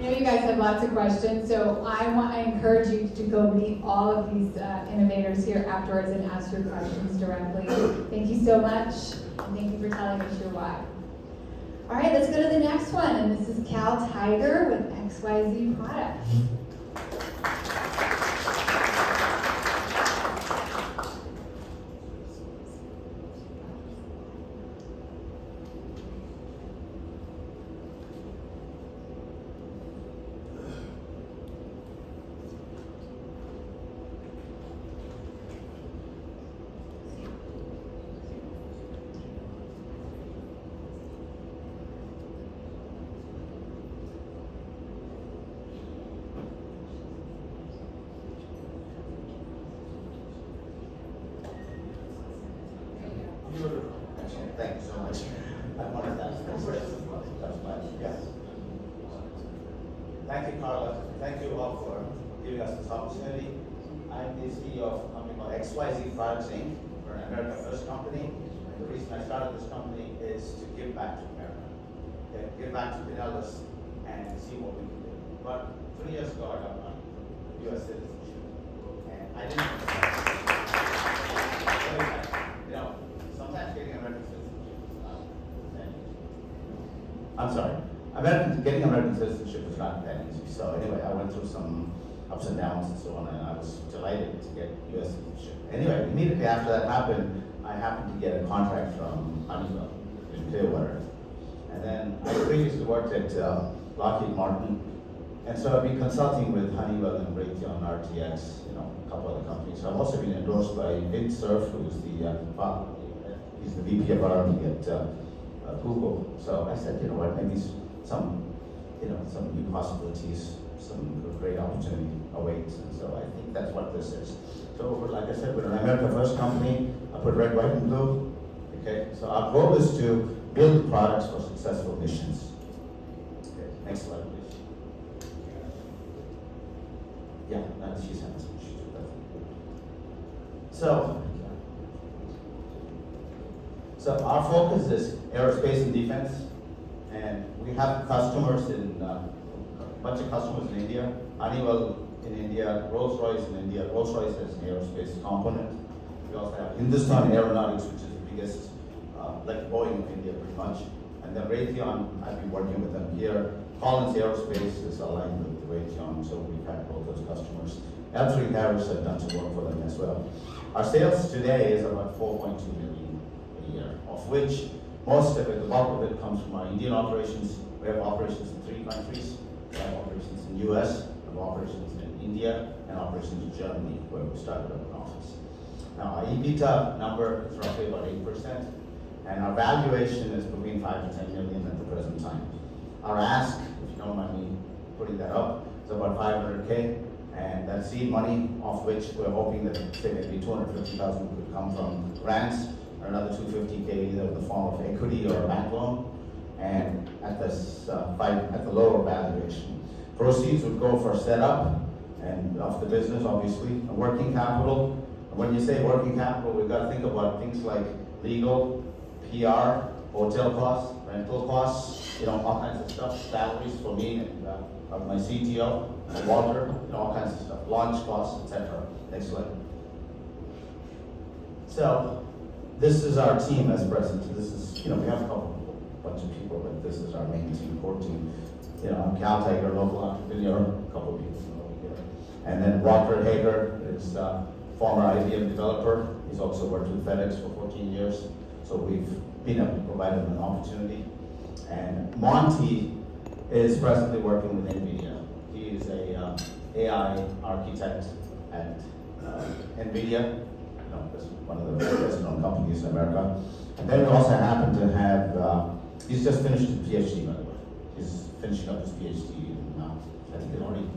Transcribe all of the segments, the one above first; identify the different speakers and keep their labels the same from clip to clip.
Speaker 1: I know you guys have lots of questions, so I encourage you to go meet all of these innovators here afterwards and ask your questions directly. Thank you so much, and thank you for telling us your why. All right, let's go to the next one, and this is Cal Tiger with XYZ Products.
Speaker 2: Thank you so much. I want to thank you. Yes. Thank you, Carla. Thank you all for giving us this opportunity. I'm the CEO of a company called XYZ Products Inc. We're an America First company. The reason I started this company is to give back to America. Okay? Give back to Pinellas and see what we can do. But 3 years ago, I got my U.S. citizenship. And I didn't. You know, sometimes getting American citizenship is not that easy. I'm sorry. Getting American citizenship is not that easy. So anyway, I went through some ups and downs and so on, and I was delighted to get U.S. citizenship. Anyway, immediately after that happened, I happened to get a contract from Honeywell in Clearwater. And then I previously worked at Lockheed Martin, and so I've been consulting with Honeywell and Raytheon, RTX, a couple other companies. I've also been endorsed by Vint Cerf, who's he's the VP of R&D at Google. So I said, you know what, maybe some new possibilities, some great opportunity awaits. And so I think that's what this is. So like I said, we're an America First company. I put red, white, and blue. Okay, so our goal is to build products for successful missions. Okay, next slide, please. Yeah, she's having some issues with that. So our focus is aerospace and defense, and we have customers in a bunch of customers in India, Honeywell in India, Rolls-Royce in India. Rolls-Royce has an aerospace component. We also have Hindustan Aeronautics, which is the biggest, like Boeing in India pretty much. And then Raytheon, I've been working with them here. Collins Aerospace is aligned with Raytheon, so we've had both those customers. L3 Harris have done some work for them as well. Our sales today is about 4.2 million a year, of which most of it, the bulk of it, comes from our Indian operations. We have operations in 3 countries. We have operations in US, we have operations in India, and operations in Germany, where we started up an office. Now, our EBITDA number is roughly about 8%, and our valuation is between 5 to 10 million at the present time. Our ask, if you don't mind me putting that up, is about 500K, and that's seed money, of which we're hoping that, say, maybe 250,000 could come from grants, or another 250K either in the form of equity or a bank loan, and at the lower valuation. Proceeds would go for setup and of the business, obviously, and working capital. And when you say working capital, we've got to think about things like legal, PR, hotel costs, rental costs, all kinds of stuff, salaries for me and my CTO, and Walter, all kinds of stuff, launch costs, etc. Next slide. So this is our team as present. This is, we have a bunch of people, but this is our main team, core team. I'm Cal Tiger, local entrepreneur, a couple of people over here. And then Walter Hager is a former IBM developer. He's also worked with FedEx for 14 years. So we've been able to provide him an opportunity. And Monty is presently working with NVIDIA. He is a AI architect at NVIDIA. That's one of the best-known companies in America. And then we also happen to have, he's just finished his PhD, by the way. He's finishing up his PhD, and I think he already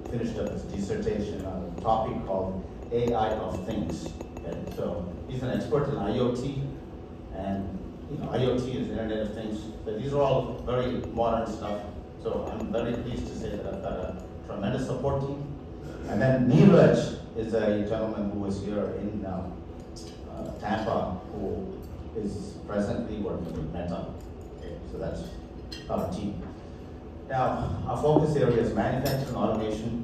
Speaker 2: finished up his dissertation on a topic called AI of Things. Okay? So he's an expert in IoT, and IoT is the Internet of Things. So these are all very modern stuff. So I'm very pleased to say that I've got a tremendous support team. And then Neeraj is a gentleman who was here in Tampa, who is presently working with Meta. Okay, so that's our team. Now, our focus area is manufacturing automation,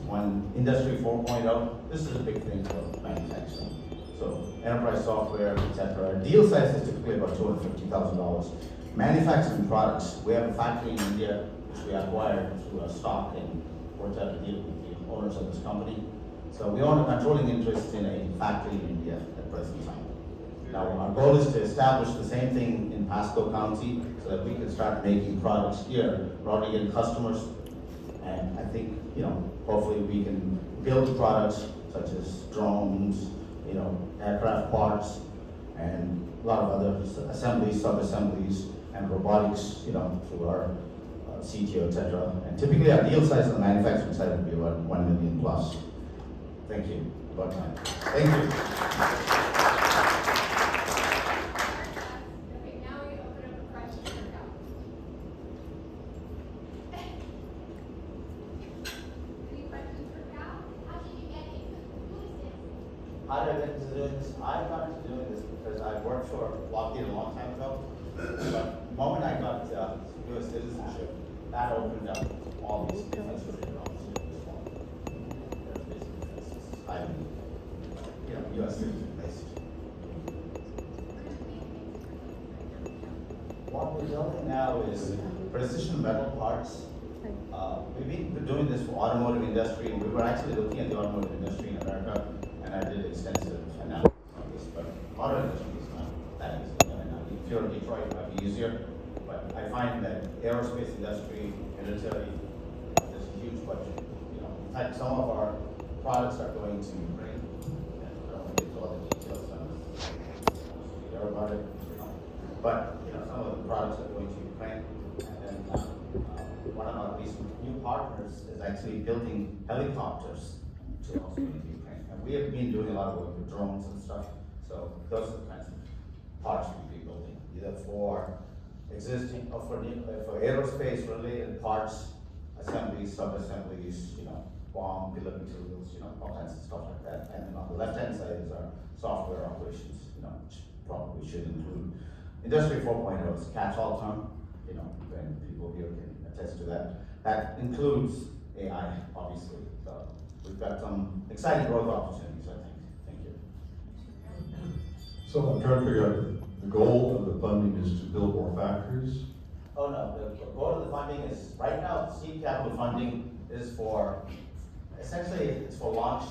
Speaker 2: on Industry 4.0. This is a big thing for manufacturing. So enterprise software, etc. Deal size is typically about $250,000. Manufacturing products, we have a factory in India which we acquired through a stock and worked out a deal with the owners of this company. So we own a controlling interest in a factory in India at present time. Now, our goal is to establish the same thing in Pasco County so that we can start making products here. We're already getting customers, and I think, hopefully we can build products such as drones, aircraft parts, and a lot of other assemblies, sub-assemblies, and robotics, through our CTO, etc. And typically our deal size on the manufacturing side would be about 1 million plus. Thank you. About time. Thank you.
Speaker 3: Okay, now we open up a question for Cal. Any questions for Cal? How did you get into doing this?
Speaker 2: How did I get into doing this? I got into doing this because I worked for Lockheed a long time ago. But the moment I got U.S. citizenship, that opened up all these defense-related opportunities for me. I'm, U.S. citizen based. What we're building now is precision metal parts. We've been doing this for automotive industry, and we were actually looking at the automotive industry in America, and I did extensive analysis on this, but auto industry is not that easy. If you're in Detroit, it might be easier, but I find that aerospace industry, military, there's a huge budget. In fact, some of our products are going to Ukraine, and I don't want to get into all the details on this. You hear about it, but some of the products are going to Ukraine, and then one of our recent new partners is actually building helicopters to also into Ukraine. And we have been doing a lot of work with drones and stuff, so those are the kinds of parts we'll be building, either for existing or for aerospace related parts, assemblies, sub-assemblies, bomb, bill of materials, all kinds of stuff like that. And then on the left-hand side is our software operations, which probably should include Industry 4.0 is a catch-all term, and people here can attest to that. That includes AI, obviously. So we've got some exciting growth opportunities, I think. Thank you.
Speaker 4: So I'm trying to figure out, the goal of the funding is to build more factories?
Speaker 2: Oh no, the goal of the funding is, right now, seed capital funding is for, essentially, it's for launch.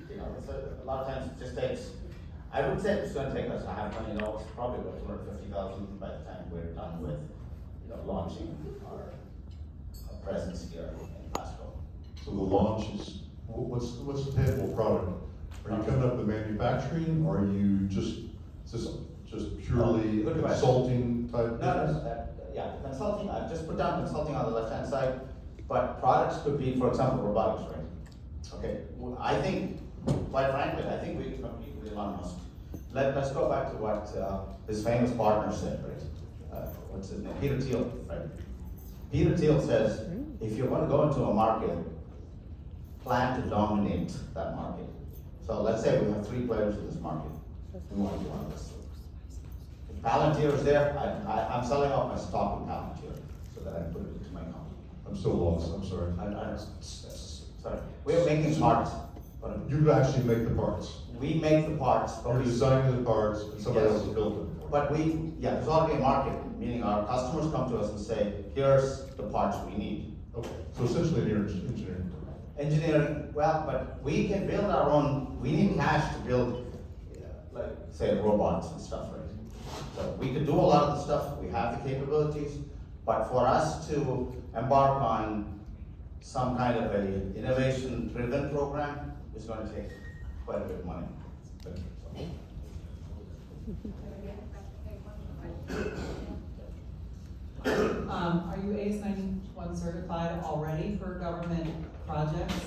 Speaker 2: A lot of times it just takes, I would say it's going to take us $500,000, probably about $250,000 by the time we're done with, launching our presence here in Pasco.
Speaker 4: So the launch is, what's the tangible product? Are you coming up with manufacturing, or are you just purely
Speaker 2: Good question.
Speaker 4: consulting type business?
Speaker 2: Yeah, consulting, I've just put down consulting on the left-hand side, but products could be, for example, robotics, right? Okay, I think, quite frankly, I think we can compete with Elon Musk. Let's go back to what his famous partner said, right? What's his name? Peter Thiel, right? Peter Thiel says, if you're going to go into a market, plan to dominate that market. So let's say we have 3 players in this market. We want to be one of those. If Palantir is there, I'm selling off my stock in Palantir so that I can put it into my company.
Speaker 4: I'm still lost, I'm sorry.
Speaker 2: Sorry, we're making parts.
Speaker 4: You actually make the parts.
Speaker 2: We make the parts, but
Speaker 4: You're
Speaker 2: we
Speaker 4: designing the parts, and somebody
Speaker 2: Yes.
Speaker 4: else has built them.
Speaker 2: But there's already a market, meaning our customers come to us and say, here's the parts we need.
Speaker 4: Okay, so essentially an engineering.
Speaker 2: Engineering, well, but we can build our own, we need cash to build, like, say, robots and stuff, right? So we could do a lot of the stuff, we have the capabilities, but for us to embark on some kind of a innovation-driven program is going to take quite a bit of money.
Speaker 5: Are you AS91 certified already for government projects?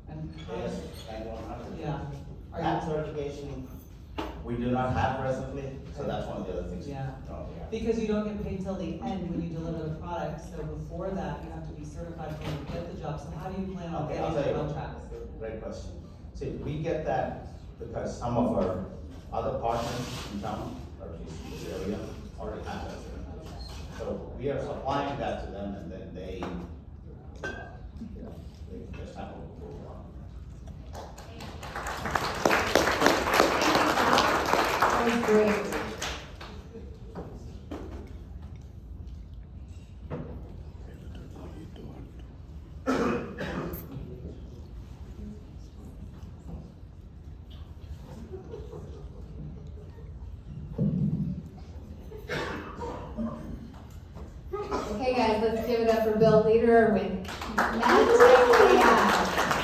Speaker 5: And
Speaker 2: Yes, and 100.
Speaker 5: Yeah. Are
Speaker 2: That
Speaker 5: you,
Speaker 2: certification, we do not have presently, so that's one of the other things.
Speaker 5: Yeah.
Speaker 2: Oh, yeah.
Speaker 5: because you don't get paid till the end when you deliver the product, so before that, you have to be certified when you get the job. So how do you plan on
Speaker 2: Okay, I'll
Speaker 5: getting
Speaker 2: tell
Speaker 5: the
Speaker 2: you,
Speaker 5: contracts?
Speaker 2: great question. See, we get that because some of our other partners in town, or at least in this area, already have that certification. So we are supplying that to them, and then they
Speaker 1: Okay, guys, let's give it up for Bill Leader with Magic AI.